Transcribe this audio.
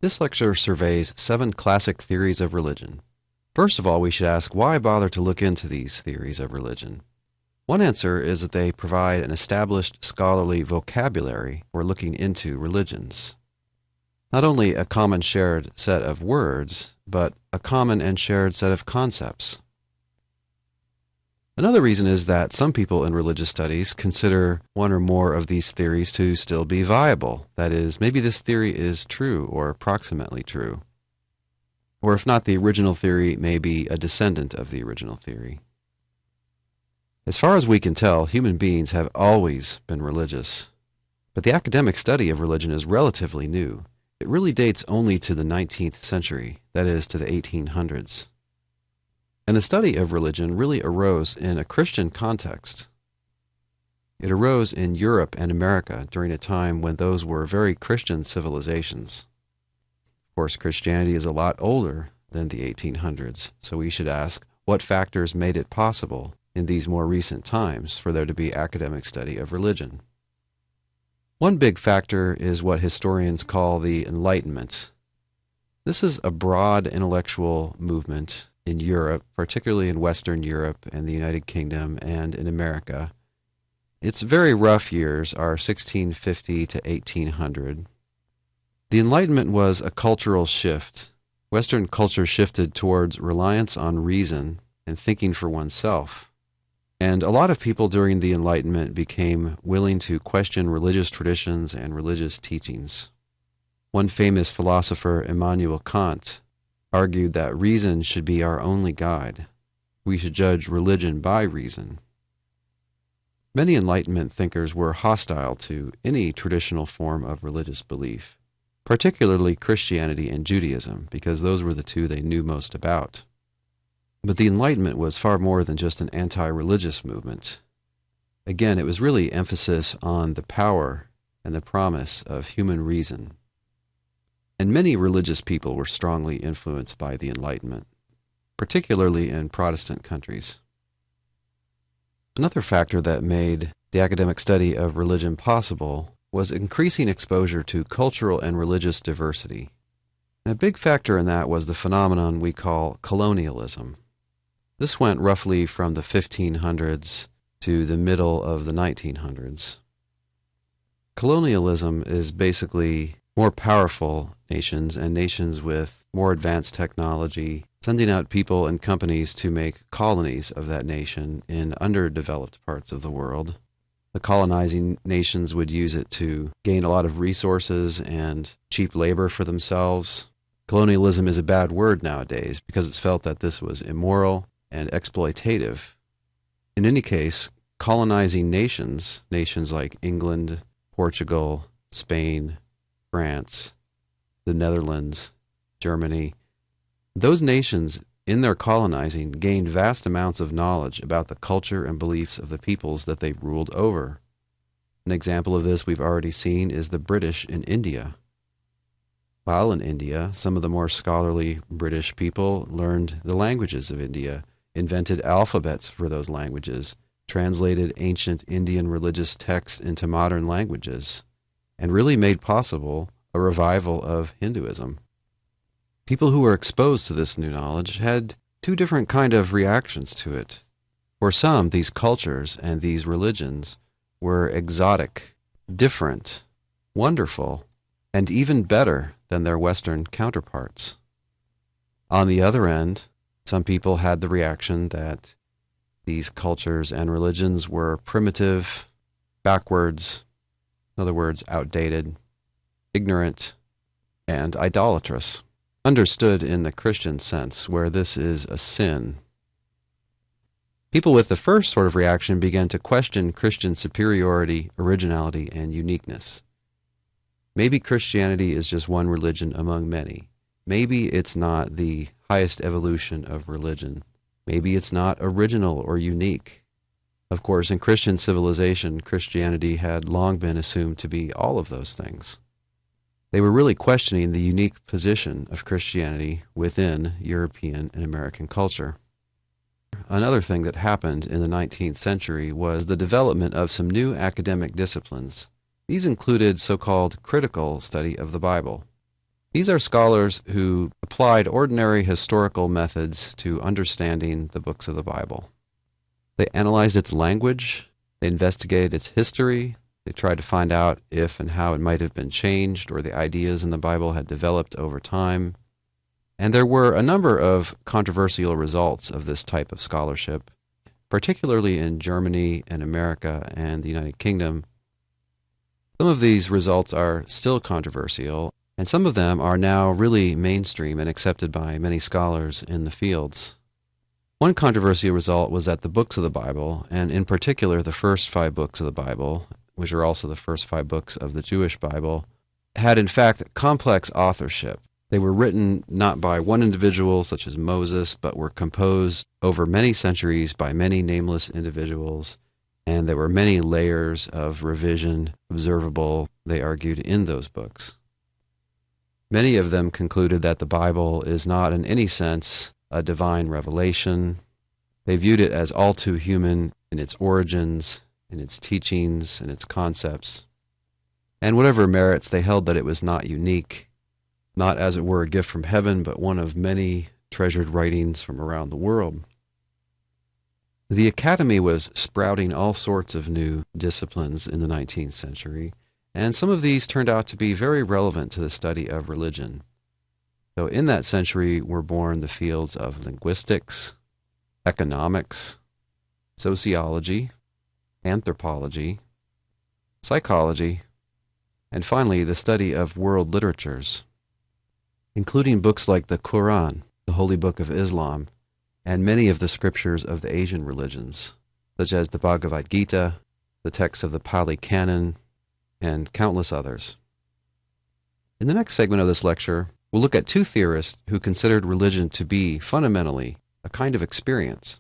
This lecture surveys 7 classic theories of religion. First of all, we should ask, why bother to look into these theories of religion? One answer is that they provide an established scholarly vocabulary for looking into religions. Not only a common shared set of words, but a common and shared set of concepts. Another reason is that some people in religious studies consider one or more of these theories to still be viable. That is, maybe this theory is true or approximately true. Or if not the original theory, maybe a descendant of the original theory. As far as we can tell, human beings have always been religious. But the academic study of religion is relatively new. It really dates only to the 19th century, that is, to the 1800s. And the study of religion really arose in a Christian context. It arose in Europe and America during a time when those were very Christian civilizations. Of course, Christianity is a lot older than the 1800s, so we should ask what factors made it possible in these more recent times for there to be academic study of religion. One big factor is what historians call the Enlightenment. This is a broad intellectual movement in Europe, particularly in Western Europe and the United Kingdom and in America. Its very rough years are 1650 to 1800. The Enlightenment was a cultural shift. Western culture shifted towards reliance on reason and thinking for oneself. And a lot of people during the Enlightenment became willing to question religious traditions and religious teachings. One famous philosopher, Immanuel Kant, argued that reason should be our only guide. We should judge religion by reason. Many Enlightenment thinkers were hostile to any traditional form of religious belief, particularly Christianity and Judaism, because those were the two they knew most about. But the Enlightenment was far more than just an anti-religious movement. Again, it was really emphasis on the power and the promise of human reason. And many religious people were strongly influenced by the Enlightenment, particularly in Protestant countries. Another factor that made the academic study of religion possible was increasing exposure to cultural and religious diversity. And a big factor in that was the phenomenon we call colonialism. This went roughly from the 1500s to the middle of the 1900s. Colonialism is basically more powerful nations and nations with more advanced technology sending out people and companies to make colonies of that nation in underdeveloped parts of the world. The colonizing nations would use it to gain a lot of resources and cheap labor for themselves. Colonialism is a bad word nowadays because it's felt that this was immoral and exploitative. In any case, colonizing nations like England, Portugal, Spain, France, the Netherlands, Germany, those nations in their colonizing gained vast amounts of knowledge about the culture and beliefs of the peoples that they ruled over. An example of this we've already seen is the British in India. While in India, some of the more scholarly British people learned the languages of India, invented alphabets for those languages, translated ancient Indian religious texts into modern languages, and really made possible a revival of Hinduism. People who were exposed to this new knowledge had two different kind of reactions to it. For some, these cultures and these religions were exotic, different, wonderful, and even better than their Western counterparts. On the other end, some people had the reaction that these cultures and religions were primitive, backwards, in other words, outdated, ignorant, and idolatrous, understood in the Christian sense, where this is a sin. People with the first sort of reaction began to question Christian superiority, originality, and uniqueness. Maybe Christianity is just one religion among many. Maybe it's not the highest evolution of religion. Maybe it's not original or unique. Of course, in Christian civilization, Christianity had long been assumed to be all of those things. They were really questioning the unique position of Christianity within European and American culture. Another thing that happened in the 19th century was the development of some new academic disciplines. These included so-called critical study of the Bible. These are scholars who applied ordinary historical methods to understanding the books of the Bible. They analyzed its language, they investigated its history, they tried to find out if and how it might have been changed or the ideas in the Bible had developed over time. And there were a number of controversial results of this type of scholarship, particularly in Germany and America and the United Kingdom. Some of these results are still controversial, and some of them are now really mainstream and accepted by many scholars in the fields. One controversial result was that the books of the Bible, and in particular the first 5 books of the Bible, which are also the first 5 books of the Jewish Bible, had in fact complex authorship. They were written not by one individual such as Moses, but were composed over many centuries by many nameless individuals, and there were many layers of revision observable, they argued, in those books. Many of them concluded that the Bible is not in any sense a divine revelation. They viewed it as all too human in its origins, in its teachings, in its concepts. And whatever merits, they held that it was not unique, not as it were a gift from heaven, but one of many treasured writings from around the world. The academy was sprouting all sorts of new disciplines in the 19th century, and some of these turned out to be very relevant to the study of religion. So in that century were born the fields of linguistics, economics, sociology, anthropology, psychology, and finally the study of world literatures, including books like the Quran, the Holy Book of Islam, and many of the scriptures of the Asian religions, such as the Bhagavad Gita, the texts of the Pali Canon, and countless others. In the next segment of this lecture, we'll look at 2 theorists who considered religion to be fundamentally a kind of experience.